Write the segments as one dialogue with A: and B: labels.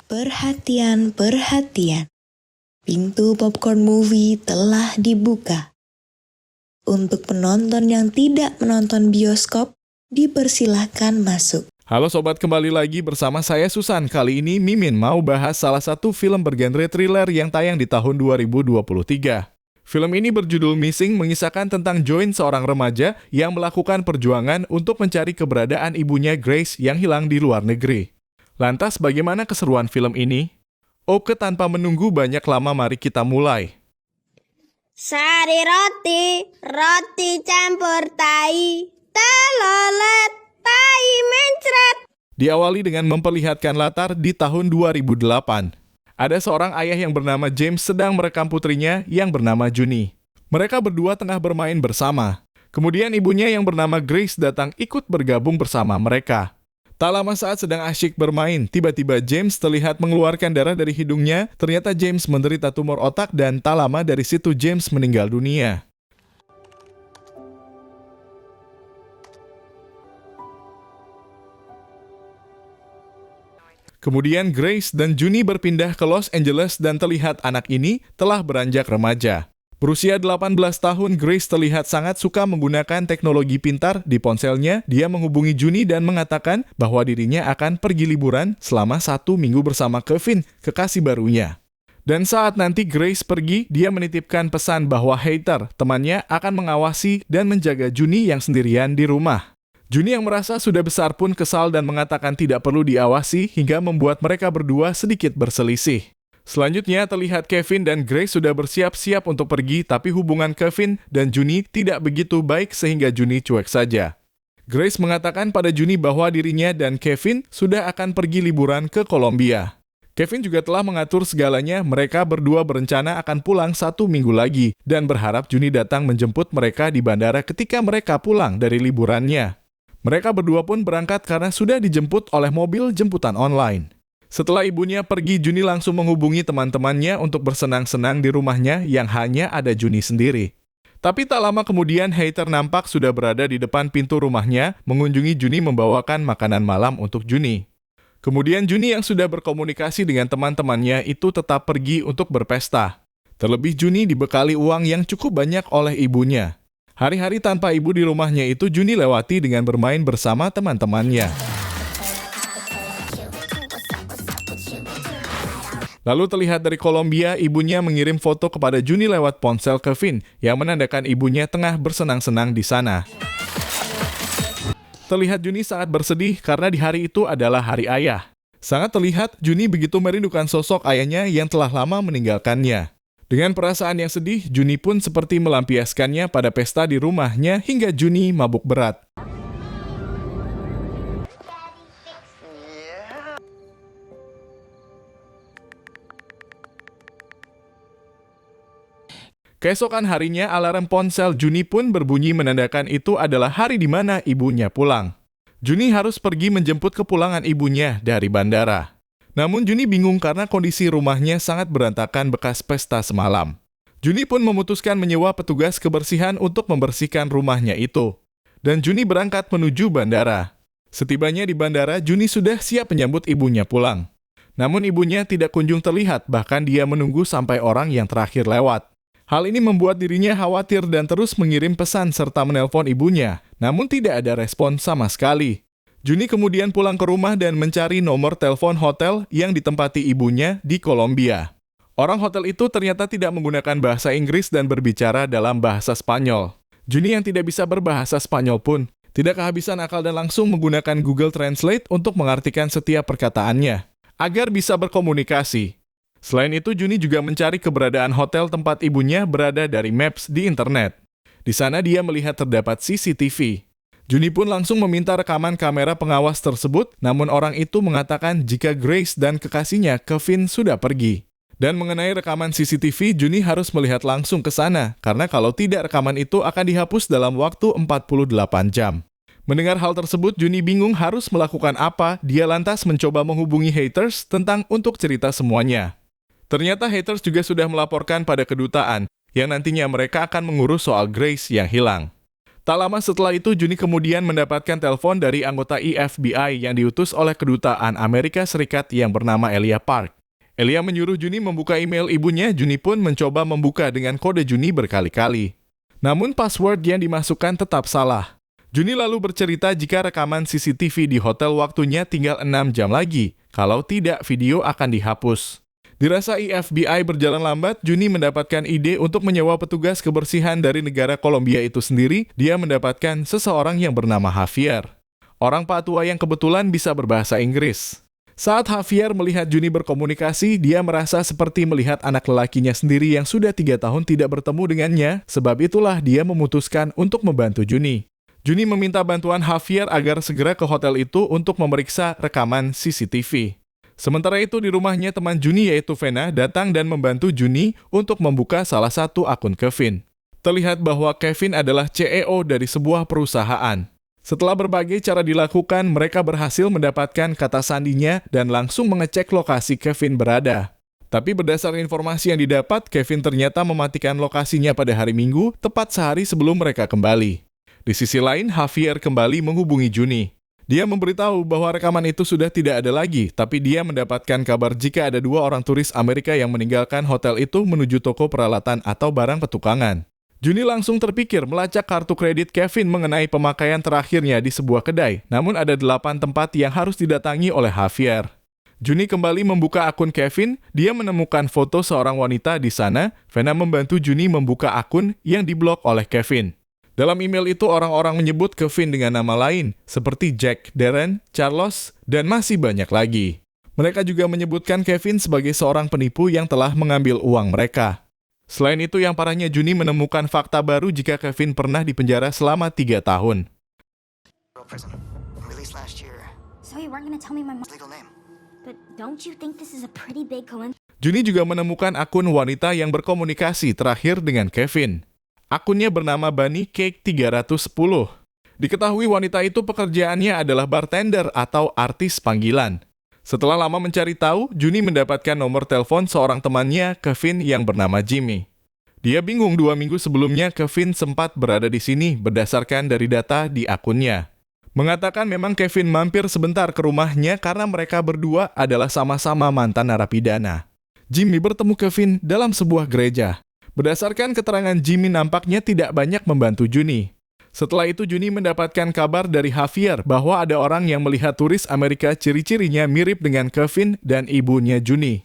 A: Perhatian, perhatian. Pintu popcorn movie telah dibuka. Untuk penonton yang tidak menonton bioskop, dipersilahkan masuk.
B: Halo sobat, kembali lagi bersama saya Susan. Kali ini Mimin mau bahas salah satu film bergenre thriller yang tayang di tahun 2023. Film ini berjudul Missing, mengisahkan tentang Join, seorang remaja yang melakukan perjuangan untuk mencari keberadaan ibunya Grace yang hilang di luar negeri. Lantas bagaimana keseruan film ini? Oke, tanpa menunggu banyak lama mari kita mulai.
C: Sari roti campur tai, telolet, tai mencret.
B: Diawali dengan memperlihatkan latar di tahun 2008. Ada seorang ayah yang bernama James sedang merekam putrinya yang bernama Juni. Mereka berdua tengah bermain bersama. Kemudian ibunya yang bernama Grace datang ikut bergabung bersama mereka. Tak lama saat sedang asyik bermain, tiba-tiba James terlihat mengeluarkan darah dari hidungnya. Ternyata James menderita tumor otak dan tak lama dari situ James meninggal dunia. Kemudian Grace dan Juni berpindah ke Los Angeles dan terlihat anak ini telah beranjak remaja. Berusia 18 tahun, Grace terlihat sangat suka menggunakan teknologi pintar di ponselnya. Dia menghubungi Juni dan mengatakan bahwa dirinya akan pergi liburan selama 1 minggu bersama Kevin, kekasih barunya. Dan saat nanti Grace pergi, dia menitipkan pesan bahwa Heather, temannya, akan mengawasi dan menjaga Juni yang sendirian di rumah. Juni yang merasa sudah besar pun kesal dan mengatakan tidak perlu diawasi hingga membuat mereka berdua sedikit berselisih. Selanjutnya terlihat Kevin dan Grace sudah bersiap-siap untuk pergi, tapi hubungan Kevin dan Juni tidak begitu baik sehingga Juni cuek saja. Grace mengatakan pada Juni bahwa dirinya dan Kevin sudah akan pergi liburan ke Kolombia. Kevin juga telah mengatur segalanya, mereka berdua berencana akan pulang 1 minggu lagi dan berharap Juni datang menjemput mereka di bandara ketika mereka pulang dari liburannya. Mereka berdua pun berangkat karena sudah dijemput oleh mobil jemputan online. Setelah ibunya pergi, Juni langsung menghubungi teman-temannya untuk bersenang-senang di rumahnya yang hanya ada Juni sendiri. Tapi tak lama kemudian Heather nampak sudah berada di depan pintu rumahnya, mengunjungi Juni membawakan makanan malam untuk Juni. Kemudian Juni yang sudah berkomunikasi dengan teman-temannya itu tetap pergi untuk berpesta. Terlebih Juni dibekali uang yang cukup banyak oleh ibunya. Hari-hari tanpa ibu di rumahnya itu Juni lewati dengan bermain bersama teman-temannya. Lalu terlihat dari Kolombia, ibunya mengirim foto kepada Juni lewat ponsel Kevin yang menandakan ibunya tengah bersenang-senang di sana. Terlihat Juni sangat bersedih karena di hari itu adalah hari ayah. Sangat terlihat Juni begitu merindukan sosok ayahnya yang telah lama meninggalkannya. Dengan perasaan yang sedih, Juni pun seperti melampiaskannya pada pesta di rumahnya hingga Juni mabuk berat. Keesokan harinya, alarm ponsel Juni pun berbunyi menandakan itu adalah hari di mana ibunya pulang. Juni harus pergi menjemput kepulangan ibunya dari bandara. Namun Juni bingung karena kondisi rumahnya sangat berantakan bekas pesta semalam. Juni pun memutuskan menyewa petugas kebersihan untuk membersihkan rumahnya itu. Dan Juni berangkat menuju bandara. Setibanya di bandara, Juni sudah siap menyambut ibunya pulang. Namun ibunya tidak kunjung terlihat, bahkan dia menunggu sampai orang yang terakhir lewat. Hal ini membuat dirinya khawatir dan terus mengirim pesan serta menelpon ibunya, namun tidak ada respon sama sekali. Juni kemudian pulang ke rumah dan mencari nomor telepon hotel yang ditempati ibunya di Kolombia. Orang hotel itu ternyata tidak menggunakan bahasa Inggris dan berbicara dalam bahasa Spanyol. Juni yang tidak bisa berbahasa Spanyol pun tidak kehabisan akal dan langsung menggunakan Google Translate untuk mengartikan setiap perkataannya, agar bisa berkomunikasi. Selain itu, Juni juga mencari keberadaan hotel tempat ibunya berada dari Maps di internet. Di sana dia melihat terdapat CCTV. Juni pun langsung meminta rekaman kamera pengawas tersebut, namun orang itu mengatakan jika Grace dan kekasihnya Kevin sudah pergi. Dan mengenai rekaman CCTV, Juni harus melihat langsung ke sana, karena kalau tidak rekaman itu akan dihapus dalam waktu 48 jam. Mendengar hal tersebut, Juni bingung harus melakukan apa. Dia lantas mencoba menghubungi haters tentang untuk cerita semuanya. Ternyata haters juga sudah melaporkan pada kedutaan, yang nantinya mereka akan mengurus soal Grace yang hilang. Tak lama setelah itu, Juni kemudian mendapatkan telepon dari anggota FBI yang diutus oleh kedutaan Amerika Serikat yang bernama Elia Park. Elia menyuruh Juni membuka email ibunya. Juni pun mencoba membuka dengan kode Juni berkali-kali. Namun password yang dimasukkan tetap salah. Juni lalu bercerita jika rekaman CCTV di hotel waktunya tinggal 6 jam lagi. Kalau tidak, video akan dihapus. Dirasa FBI berjalan lambat, Juni mendapatkan ide untuk menyewa petugas kebersihan dari negara Kolombia itu sendiri. Dia mendapatkan seseorang yang bernama Javier. Orang Papua yang kebetulan bisa berbahasa Inggris. Saat Javier melihat Juni berkomunikasi, dia merasa seperti melihat anak lelakinya sendiri yang sudah 3 tahun tidak bertemu dengannya. Sebab itulah dia memutuskan untuk membantu Juni. Juni meminta bantuan Javier agar segera ke hotel itu untuk memeriksa rekaman CCTV. Sementara itu di rumahnya teman Juni yaitu Vena datang dan membantu Juni untuk membuka salah satu akun Kevin. Terlihat bahwa Kevin adalah CEO dari sebuah perusahaan. Setelah berbagai cara dilakukan, mereka berhasil mendapatkan kata sandinya dan langsung mengecek lokasi Kevin berada. Tapi berdasarkan informasi yang didapat, Kevin ternyata mematikan lokasinya pada hari Minggu, tepat sehari sebelum mereka kembali. Di sisi lain, Javier kembali menghubungi Juni. Dia memberitahu bahwa rekaman itu sudah tidak ada lagi, tapi dia mendapatkan kabar jika ada 2 orang turis Amerika yang meninggalkan hotel itu menuju toko peralatan atau barang petukangan. Juni langsung terpikir melacak kartu kredit Kevin mengenai pemakaian terakhirnya di sebuah kedai, namun ada 8 tempat yang harus didatangi oleh Javier. Juni kembali membuka akun Kevin, dia menemukan foto seorang wanita di sana. Vena membantu Juni membuka akun yang diblok oleh Kevin. Dalam email itu, orang-orang menyebut Kevin dengan nama lain, seperti Jack, Darren, Carlos, dan masih banyak lagi. Mereka juga menyebutkan Kevin sebagai seorang penipu yang telah mengambil uang mereka. Selain itu, yang parahnya Juni menemukan fakta baru jika Kevin pernah dipenjara selama 3 tahun.
C: So you weren't gonna tell me my mom's legal name? But don't you think this is a pretty big coincidence?
B: Juni juga menemukan akun wanita yang berkomunikasi terakhir dengan Kevin. Akunnya bernama Bunny Cake 310. Diketahui wanita itu pekerjaannya adalah bartender atau artis panggilan. Setelah lama mencari tahu, Juni mendapatkan nomor telepon seorang temannya, Kevin, yang bernama Jimmy. Dia bingung 2 minggu sebelumnya Kevin sempat berada di sini berdasarkan dari data di akunnya. Mengatakan memang Kevin mampir sebentar ke rumahnya karena mereka berdua adalah sama-sama mantan narapidana. Jimmy bertemu Kevin dalam sebuah gereja. Berdasarkan keterangan Jimmy, nampaknya tidak banyak membantu Juni. Setelah itu Juni mendapatkan kabar dari Javier bahwa ada orang yang melihat turis Amerika ciri-cirinya mirip dengan Kevin dan ibunya Juni.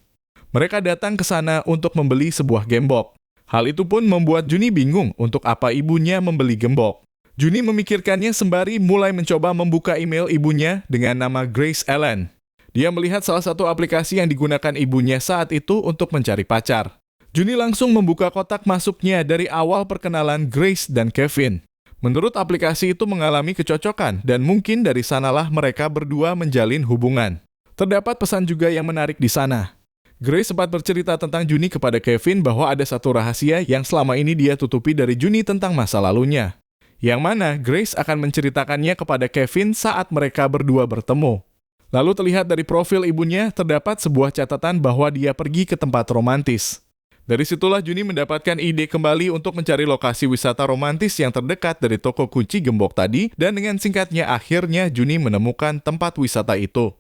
B: Mereka datang ke sana untuk membeli sebuah gembok. Hal itu pun membuat Juni bingung untuk apa ibunya membeli gembok. Juni memikirkannya sembari mulai mencoba membuka email ibunya dengan nama Grace Ellen. Dia melihat salah satu aplikasi yang digunakan ibunya saat itu untuk mencari pacar. Juni langsung membuka kotak masuknya dari awal perkenalan Grace dan Kevin. Menurut aplikasi itu mengalami kecocokan dan mungkin dari sanalah mereka berdua menjalin hubungan. Terdapat pesan juga yang menarik di sana. Grace sempat bercerita tentang Juni kepada Kevin bahwa ada satu rahasia yang selama ini dia tutupi dari Juni tentang masa lalunya. Yang mana Grace akan menceritakannya kepada Kevin saat mereka berdua bertemu. Lalu terlihat dari profil ibunya terdapat sebuah catatan bahwa dia pergi ke tempat romantis. Dari situlah Juni mendapatkan ide kembali untuk mencari lokasi wisata romantis yang terdekat dari toko kunci gembok tadi, dan dengan singkatnya akhirnya Juni menemukan tempat wisata itu.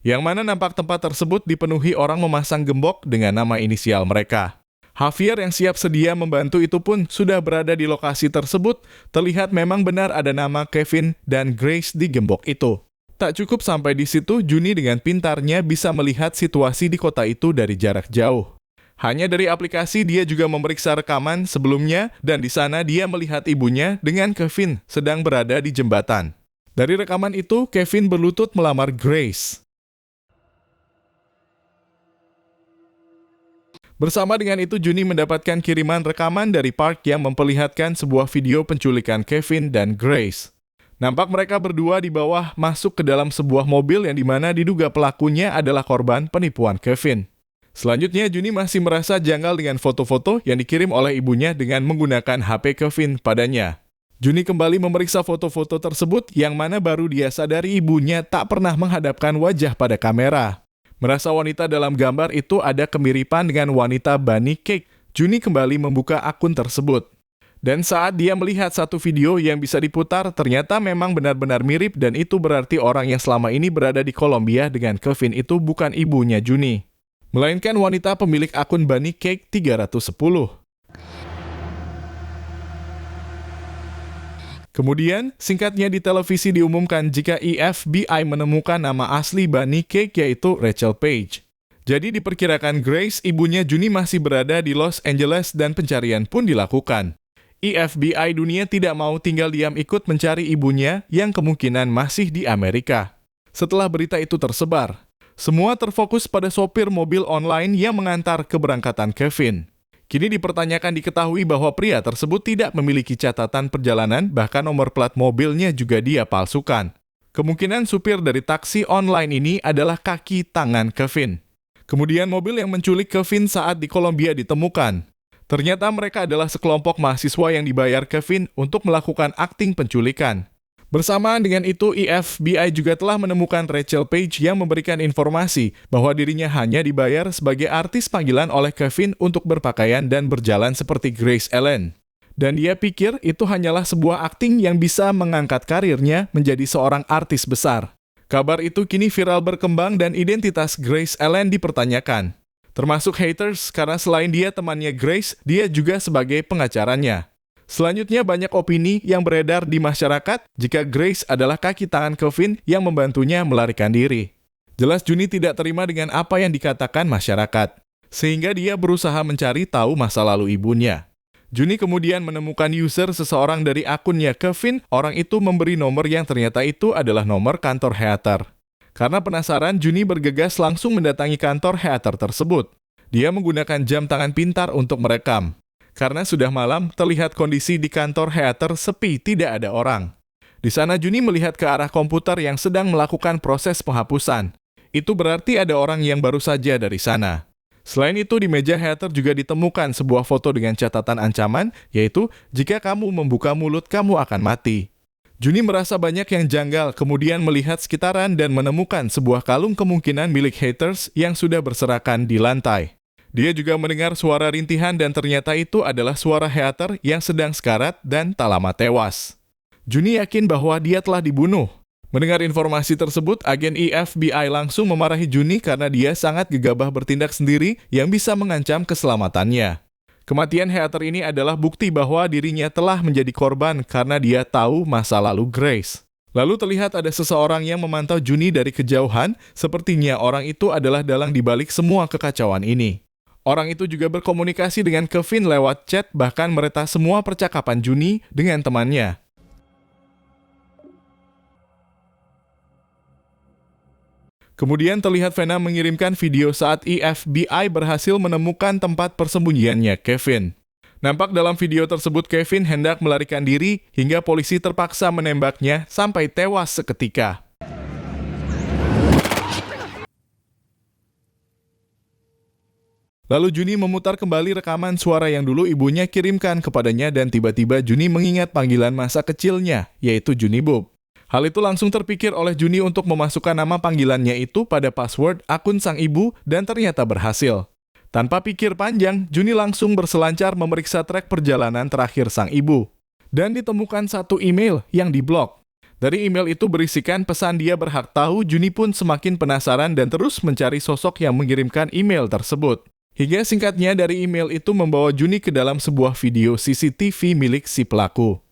B: Yang mana nampak tempat tersebut dipenuhi orang memasang gembok dengan nama inisial mereka. Javier yang siap sedia membantu itu pun sudah berada di lokasi tersebut. Terlihat memang benar ada nama Kevin dan Grace di gembok itu. Tak cukup sampai di situ, Juni dengan pintarnya bisa melihat situasi di kota itu dari jarak jauh. Hanya dari aplikasi dia juga memeriksa rekaman sebelumnya dan di sana dia melihat ibunya dengan Kevin sedang berada di jembatan. Dari rekaman itu, Kevin berlutut melamar Grace. Bersama dengan itu, Juni mendapatkan kiriman rekaman dari Park yang memperlihatkan sebuah video penculikan Kevin dan Grace. Nampak mereka berdua di bawah masuk ke dalam sebuah mobil yang dimana diduga pelakunya adalah korban penipuan Kevin. Selanjutnya, Juni masih merasa janggal dengan foto-foto yang dikirim oleh ibunya dengan menggunakan HP Kevin padanya. Juni kembali memeriksa foto-foto tersebut yang mana baru dia sadari ibunya tak pernah menghadapkan wajah pada kamera. Merasa wanita dalam gambar itu ada kemiripan dengan wanita Bunny Cake, Juni kembali membuka akun tersebut. Dan saat dia melihat satu video yang bisa diputar, ternyata memang benar-benar mirip dan itu berarti orang yang selama ini berada di Kolombia dengan Kevin itu bukan ibunya Juni, melainkan wanita pemilik akun Bunny Cake 310. Kemudian, singkatnya di televisi diumumkan jika FBI menemukan nama asli Bunny Cake yaitu Rachel Page. Jadi diperkirakan Grace, ibunya Juni masih berada di Los Angeles dan pencarian pun dilakukan. FBI dunia tidak mau tinggal diam ikut mencari ibunya yang kemungkinan masih di Amerika. Setelah berita itu tersebar, semua terfokus pada sopir mobil online yang mengantar keberangkatan Kevin. Kini dipertanyakan diketahui bahwa pria tersebut tidak memiliki catatan perjalanan, bahkan nomor plat mobilnya juga dia palsukan. Kemungkinan supir dari taksi online ini adalah kaki tangan Kevin. Kemudian mobil yang menculik Kevin saat di Kolombia ditemukan. Ternyata mereka adalah sekelompok mahasiswa yang dibayar Kevin untuk melakukan akting penculikan. Bersamaan dengan itu, FBI juga telah menemukan Rachel Page yang memberikan informasi bahwa dirinya hanya dibayar sebagai artis panggilan oleh Kevin untuk berpakaian dan berjalan seperti Grace Ellen. Dan dia pikir itu hanyalah sebuah akting yang bisa mengangkat karirnya menjadi seorang artis besar. Kabar itu kini viral berkembang dan identitas Grace Ellen dipertanyakan. Termasuk haters karena selain dia temannya Grace, dia juga sebagai pengacaranya. Selanjutnya banyak opini yang beredar di masyarakat jika Grace adalah kaki tangan Kevin yang membantunya melarikan diri. Jelas Juni tidak terima dengan apa yang dikatakan masyarakat, sehingga dia berusaha mencari tahu masa lalu ibunya. Juni kemudian menemukan user seseorang dari akunnya Kevin, orang itu memberi nomor yang ternyata itu adalah nomor kantor Heather. Karena penasaran, Juni bergegas langsung mendatangi kantor Heather tersebut. Dia menggunakan jam tangan pintar untuk merekam. Karena sudah malam, terlihat kondisi di kantor Heather sepi, tidak ada orang. Di sana Juni melihat ke arah komputer yang sedang melakukan proses penghapusan. Itu berarti ada orang yang baru saja dari sana. Selain itu, di meja Heather juga ditemukan sebuah foto dengan catatan ancaman, yaitu, jika kamu membuka mulut, kamu akan mati. Juni merasa banyak yang janggal, kemudian melihat sekitaran dan menemukan sebuah kalung kemungkinan milik haters yang sudah berserakan di lantai. Dia juga mendengar suara rintihan dan ternyata itu adalah suara Heather yang sedang sekarat dan tak lama tewas. Juni yakin bahwa dia telah dibunuh. Mendengar informasi tersebut, agen FBI langsung memarahi Juni karena dia sangat gegabah bertindak sendiri yang bisa mengancam keselamatannya. Kematian Heather ini adalah bukti bahwa dirinya telah menjadi korban karena dia tahu masa lalu Grace. Lalu terlihat ada seseorang yang memantau Juni dari kejauhan, sepertinya orang itu adalah dalang dibalik semua kekacauan ini. Orang itu juga berkomunikasi dengan Kevin lewat chat, bahkan meretas semua percakapan Juni dengan temannya. Kemudian terlihat Vena mengirimkan video saat FBI berhasil menemukan tempat persembunyiannya Kevin. Nampak dalam video tersebut Kevin hendak melarikan diri hingga polisi terpaksa menembaknya sampai tewas seketika. Lalu Juni memutar kembali rekaman suara yang dulu ibunya kirimkan kepadanya dan tiba-tiba Juni mengingat panggilan masa kecilnya, yaitu Juni Bob. Hal itu langsung terpikir oleh Juni untuk memasukkan nama panggilannya itu pada password akun sang ibu dan ternyata berhasil. Tanpa pikir panjang, Juni langsung berselancar memeriksa trek perjalanan terakhir sang ibu. Dan ditemukan satu email yang diblok. Dari email itu berisikan pesan dia berhak tahu, Juni pun semakin penasaran dan terus mencari sosok yang mengirimkan email tersebut. Hingga singkatnya dari email itu membawa Juni ke dalam sebuah video CCTV milik si pelaku.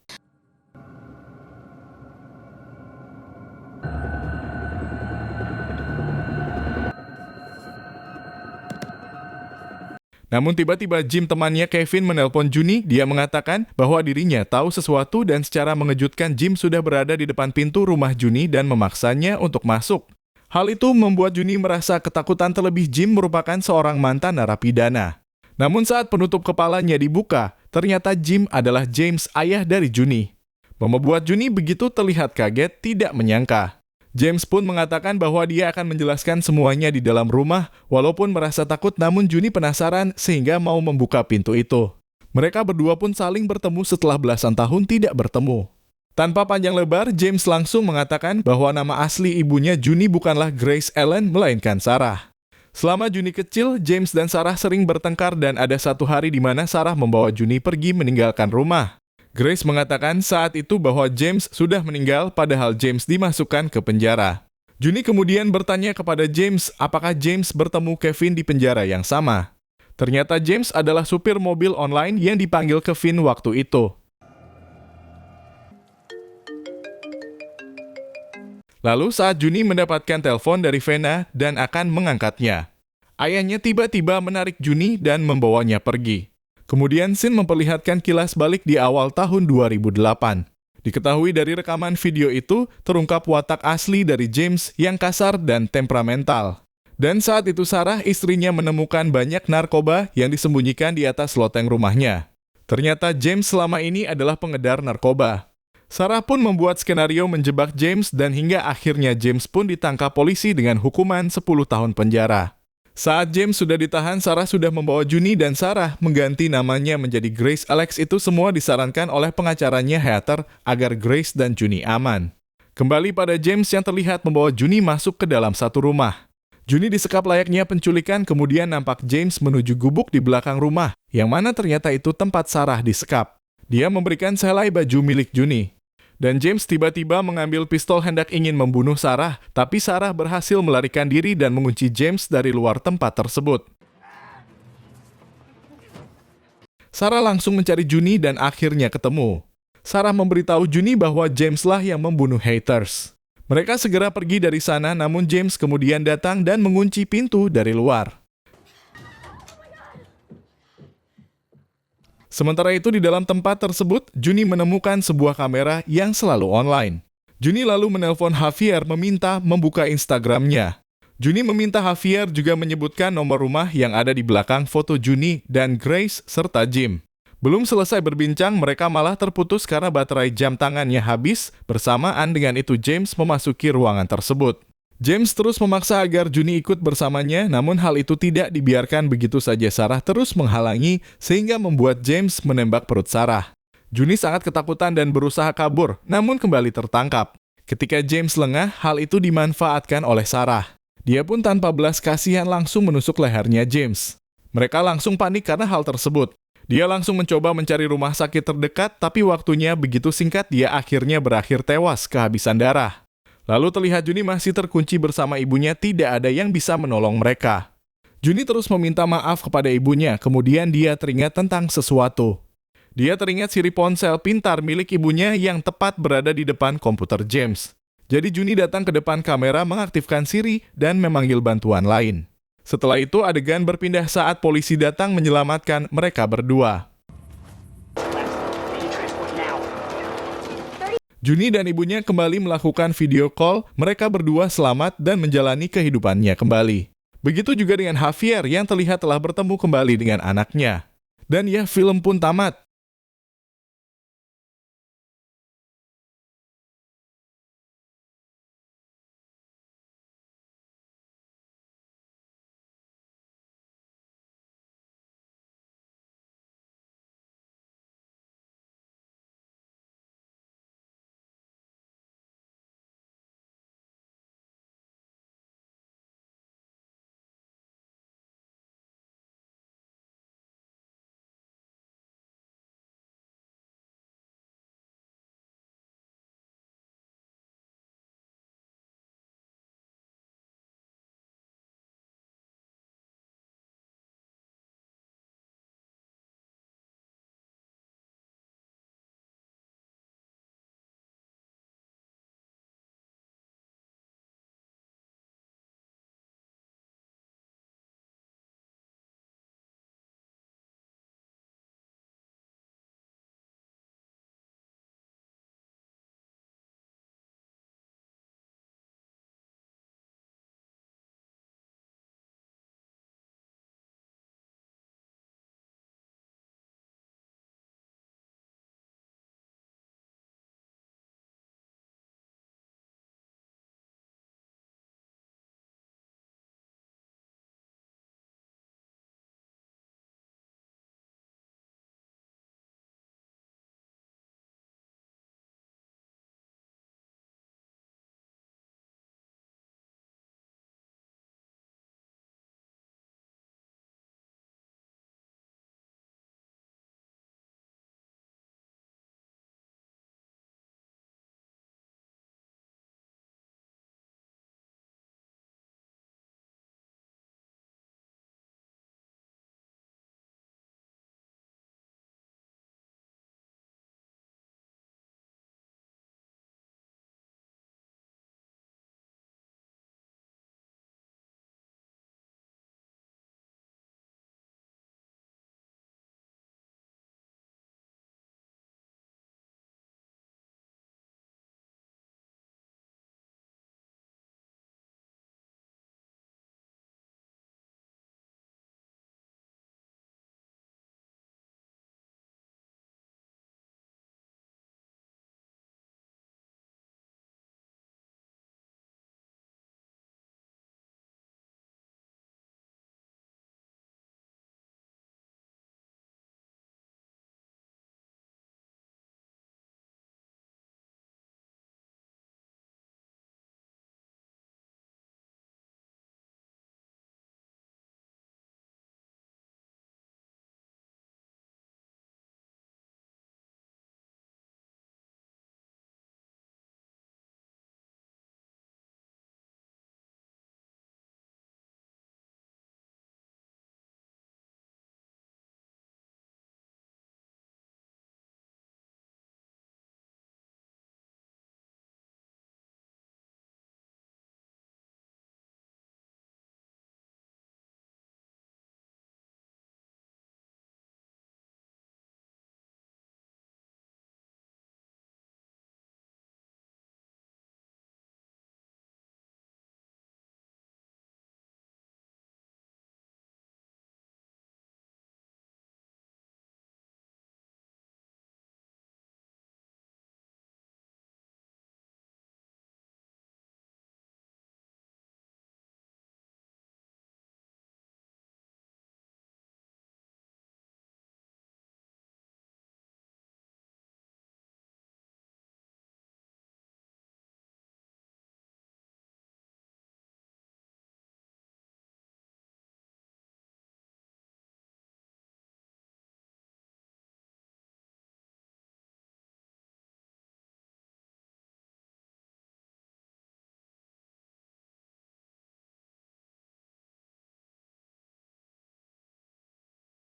B: Namun tiba-tiba Jim temannya Kevin menelpon Juni, dia mengatakan bahwa dirinya tahu sesuatu dan secara mengejutkan Jim sudah berada di depan pintu rumah Juni dan memaksanya untuk masuk. Hal itu membuat Juni merasa ketakutan, terlebih Jim merupakan seorang mantan narapidana. Namun saat penutup kepalanya dibuka, ternyata Jim adalah James, ayah dari Juni. Membuat Juni begitu terlihat kaget, tidak menyangka. James pun mengatakan bahwa dia akan menjelaskan semuanya di dalam rumah, walaupun merasa takut namun Juni penasaran sehingga mau membuka pintu itu. Mereka berdua pun saling bertemu setelah belasan tahun tidak bertemu. Tanpa panjang lebar, James langsung mengatakan bahwa nama asli ibunya Juni bukanlah Grace Ellen, melainkan Sarah. Selama Juni kecil, James dan Sarah sering bertengkar dan ada satu hari di mana Sarah membawa Juni pergi meninggalkan rumah. Grace mengatakan saat itu bahwa James sudah meninggal padahal James dimasukkan ke penjara. Juni kemudian bertanya kepada James apakah James bertemu Kevin di penjara yang sama. Ternyata James adalah supir mobil online yang dipanggil Kevin waktu itu. Lalu saat Juni mendapatkan telepon dari Vena dan akan mengangkatnya, ayahnya tiba-tiba menarik Juni dan membawanya pergi. Kemudian Sin memperlihatkan kilas balik di awal tahun 2008. Diketahui dari rekaman video itu, terungkap watak asli dari James yang kasar dan temperamental. Dan saat itu Sarah, istrinya, menemukan banyak narkoba yang disembunyikan di atas loteng rumahnya. Ternyata James selama ini adalah pengedar narkoba. Sarah pun membuat skenario menjebak James dan hingga akhirnya James pun ditangkap polisi dengan hukuman 10 tahun penjara. Saat James sudah ditahan, Sarah sudah membawa Juni dan Sarah mengganti namanya menjadi Grace Alex. Itu semua disarankan oleh pengacaranya Heather agar Grace dan Juni aman. Kembali pada James yang terlihat membawa Juni masuk ke dalam satu rumah. Juni disekap layaknya penculikan, kemudian nampak James menuju gubuk di belakang rumah, yang mana ternyata itu tempat Sarah disekap. Dia memberikan sehelai baju milik Juni. Dan James tiba-tiba mengambil pistol hendak ingin membunuh Sarah, tapi Sarah berhasil melarikan diri dan mengunci James dari luar tempat tersebut. Sarah langsung mencari Juni dan akhirnya ketemu. Sarah memberitahu Juni bahwa Jameslah yang membunuh Haters. Mereka segera pergi dari sana, namun James kemudian datang dan mengunci pintu dari luar. Sementara itu di dalam tempat tersebut, Juni menemukan sebuah kamera yang selalu online. Juni lalu menelpon Javier meminta membuka Instagramnya. Juni meminta Javier juga menyebutkan nomor rumah yang ada di belakang foto Juni dan Grace serta Jim. Belum selesai berbincang, mereka malah terputus karena baterai jam tangannya habis. Bersamaan dengan itu James memasuki ruangan tersebut. James terus memaksa agar Juni ikut bersamanya, namun hal itu tidak dibiarkan begitu saja. Sarah terus menghalangi, sehingga membuat James menembak perut Sarah. Juni sangat ketakutan dan berusaha kabur, namun kembali tertangkap. Ketika James lengah, hal itu dimanfaatkan oleh Sarah. Dia pun tanpa belas kasihan langsung menusuk lehernya James. Mereka langsung panik karena hal tersebut. Dia langsung mencoba mencari rumah sakit terdekat, tapi waktunya begitu singkat, dia akhirnya berakhir tewas kehabisan darah. Lalu terlihat Juni masih terkunci bersama ibunya, tidak ada yang bisa menolong mereka. Juni terus meminta maaf kepada ibunya, kemudian dia teringat tentang sesuatu. Dia teringat siri ponsel pintar milik ibunya yang tepat berada di depan komputer James. Jadi Juni datang ke depan kamera, mengaktifkan Siri, dan memanggil bantuan lain. Setelah itu adegan berpindah saat polisi datang menyelamatkan mereka berdua. Juni dan ibunya kembali melakukan video call, mereka berdua selamat dan menjalani kehidupannya kembali. Begitu juga dengan Javier yang terlihat telah bertemu kembali dengan anaknya. Dan ya, film pun tamat.